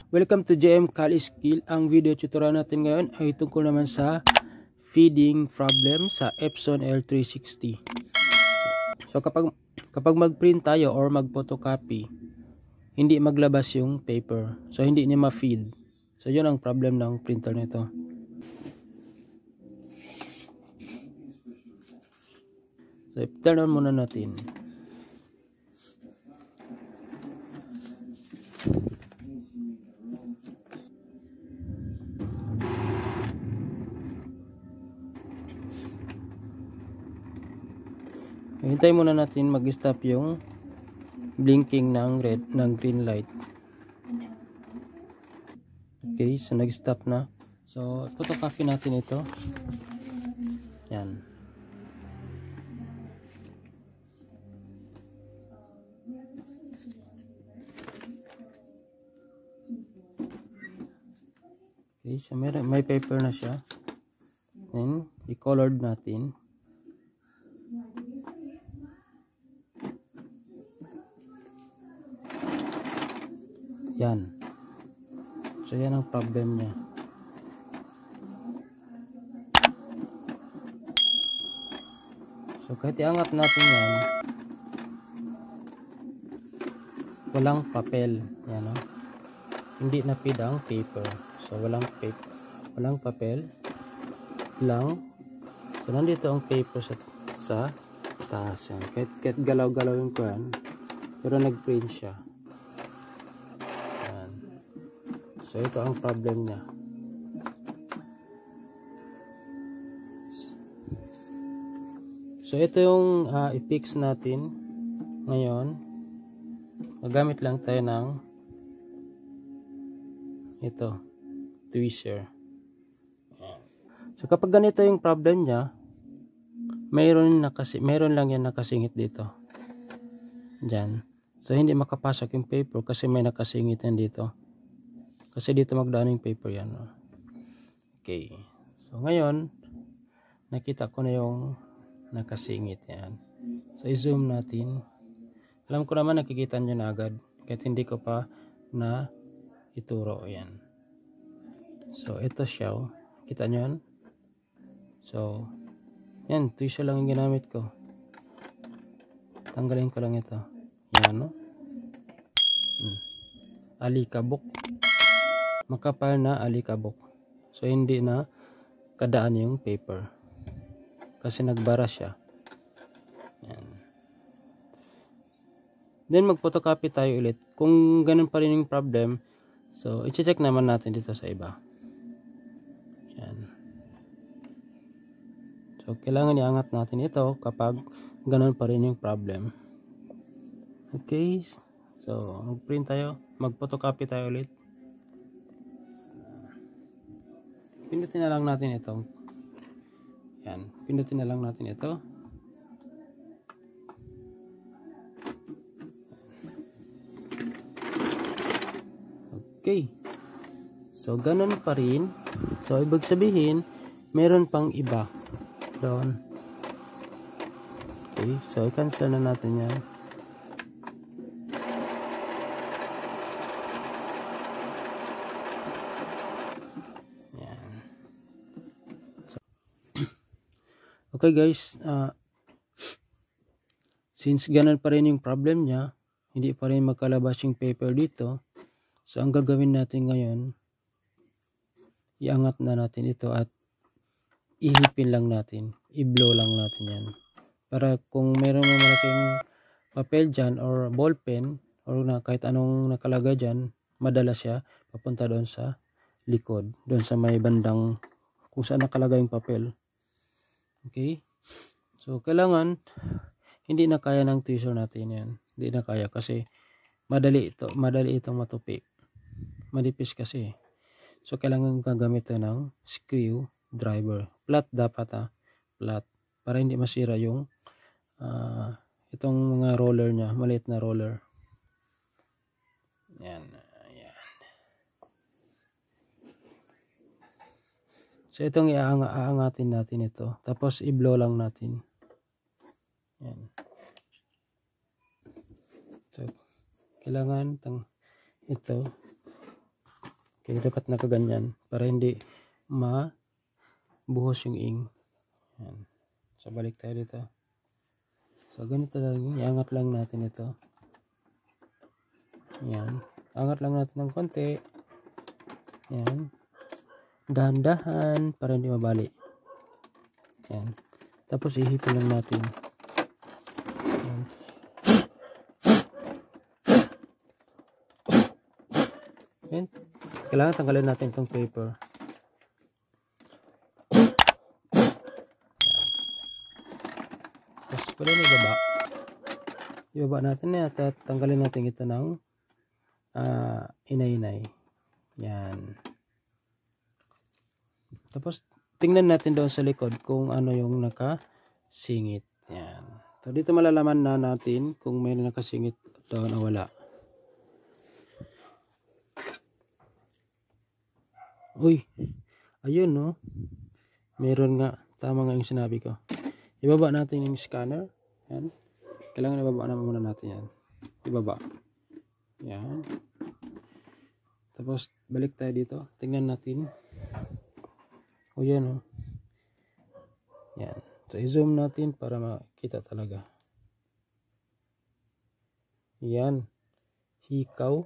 Welcome to JM Kali Skill. Ang video tutorial natin ngayon ay tungkol naman sa feeding problem sa Epson L360. So kapag mag-print tayo or mag-photocopy, hindi maglabas yung paper. So hindi niya ma-feed. So yun ang problem ng printer nito. So turn on muna natin. Hintay muna natin mag-stop yung blinking ng green light. Okay, so nag-stop na. So photocopy natin ito. Yan. Okay, so may paper na siya. Then i-colored natin. Yan. So yan ang problem niya. So kahit iangat natin yan, walang papel. Yan, no? Hindi na-feed ang paper. So walang papel lang. So nandito ang paper sa taas. Yan. Kahit galaw-galawin ko yan, pero nag-print siya. So ito ang problem niya. So ito yung i-fix natin ngayon. Magamit lang tayo ng ito, tweezer. So kapag ganito yung problem niya, mayroon lang yan nakasingit dito. Diyan. So hindi makapasok yung paper kasi may nakasingit yan dito. Kasi dito magdaan yung paper yan. Okay. So ngayon, nakita ko na yung nakasingit yan. So i-zoom natin. Alam ko naman nakikita nyo na agad. Kahit hindi ko pa na ituro yan. So ito siya. Kita nyo yan? So, yan. Tweezer lang yung ginamit ko. Tanggalin ko lang ito. Yan, no? Alikabok. Makapal na alikabok. So hindi na kadaan yung paper kasi nagbara siya. Yan. Then mag-photocopy tayo ulit. Kung ganun pa rin yung problem, so i-check naman natin dito sa iba. Yan. So kailangan iangat natin ito kapag ganun pa rin yung problem. Okay. So mag-print tayo, mag-photocopy tayo ulit. Pindutin na lang natin ito. Yan. Pindutin na lang natin ito. Okay. So, ganun pa rin. So, ibig sabihin, meron pang iba doon. Okay. So, i-cancel na natin yan. Okay guys, since ganun pa rin yung problem niya, hindi pa rin magkalabas yung paper dito, so ang gagawin natin ngayon, iangat na natin ito at ihipin lang natin, i-blow lang natin yan. Para kung meron mo malaking papel dyan or ballpen or kahit anong nakalagay dyan, madala siya papunta doon sa likod, doon sa may bandang kung saan nakalagay yung papel. Okay, so kailangan hindi na kaya ng tweezer natin yan. Hindi na kaya kasi madali itong matupi. Manipis kasi. So kailangan gagamit ng screwdriver. Flat dapat flat para hindi masira yung itong mga roller niya, maliit na roller. Yan. So itong aangatin natin ito. Tapos i-blow lang natin. Yan. So kailangan ito Kaya dapat nakaganyan para hindi mabuhos yung ink. Yan. So balik tayo dito. So ganito lang, iangat lang natin ito. Yan. Angat lang natin ng konti. Yan. Dahan-dahan para hindi mabali. Yan. Tapos ihipin lang natin. Yan. Yan. Kailangan tanggalin natin itong paper. Tapos pwede na ibaba. Ibaba natin at tanggalin natin ito ng inay-inay. Yan. Tapos tingnan natin doon sa likod kung ano yung nakasingit. Yan. So dito malalaman na natin kung may nakasingit doon o wala. Uy, ayun no. Meron nga, tama nga yung sinabi ko. Ibaba natin yung scanner. Yan. Kailangan ibaba naman muna natin yan. Ibaba. Yan. Tapos balik tayo dito. Tingnan natin. O yan o. Yan. So i-zoom natin para makita talaga. Yan. Hikaw.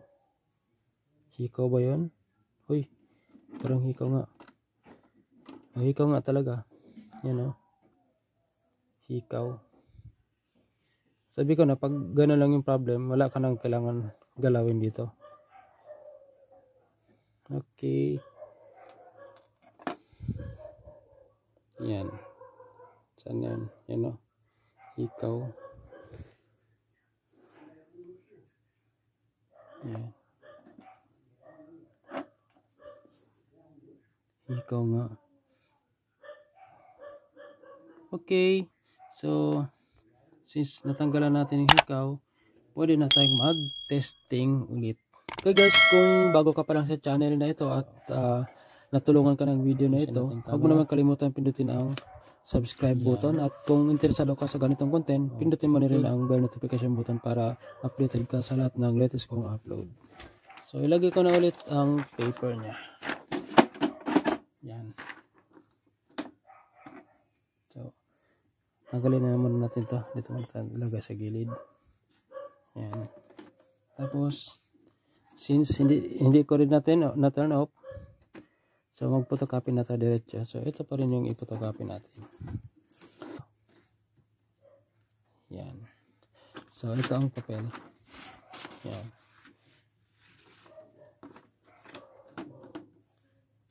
Hikaw ba yun? Uy. Parang hikaw nga. O, hikaw nga talaga. Yan o. Hikaw. Sabi ko na pag gano'n lang yung problem, wala ka nang kailangan galawin dito. Okay. Yan. Saan yan? Yan o. Hikaw. Yan. Hikaw nga. Okay. So, since natanggalan natin yung hikaw, pwede na tayong mag-testing ulit. Okay guys, kung bago ka pa lang sa channel na ito at natulungan ka ng video na ito, huwag mo naman kalimutan pindutin ang subscribe button, at kung interesado ka sa ganitong content, pindutin mo na rin ang bell notification button para updated ka sa lahat ng latest kong upload. So ilagay ko na ulit ang paper nya. Yan. So tanggalin na naman natin to. Dito natin ilagay sa gilid. Yan. Tapos since hindi ko rin natin na turn off, so mag-photocopy na tayo diretso. So ito pa rin yung i-photocopy natin. Yan. So ito ang papel. Yan.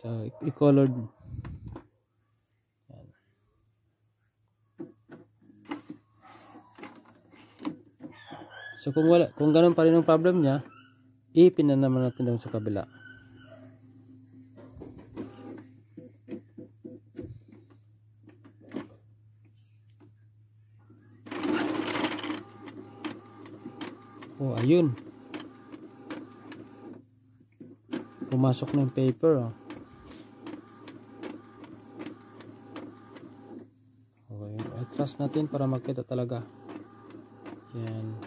So i-colored. Yan. So kung ganun pa rin ang problem niya, ipin na naman natin doon sa kabila. Oh, ayun. Pumasok na yung paper. Oh. Okay. I-trust natin para makita talaga. Yan.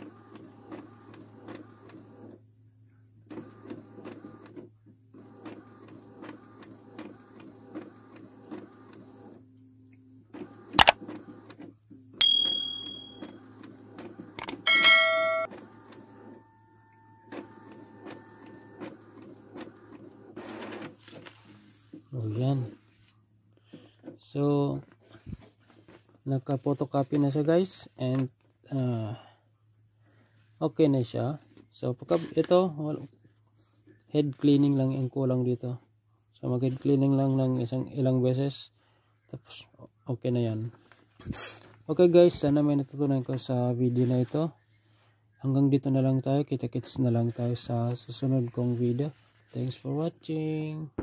Oh, yan. So, naka-photocopy na siya guys, and okay na siya. So, ito, head cleaning lang yung kulang dito. So, mag-head cleaning lang ng ilang beses. Tapos, okay na yan. Okay guys, sana may natutunan ko sa video na ito. Hanggang dito na lang tayo. Kita-kits na lang tayo sa susunod kong video. Thanks for watching.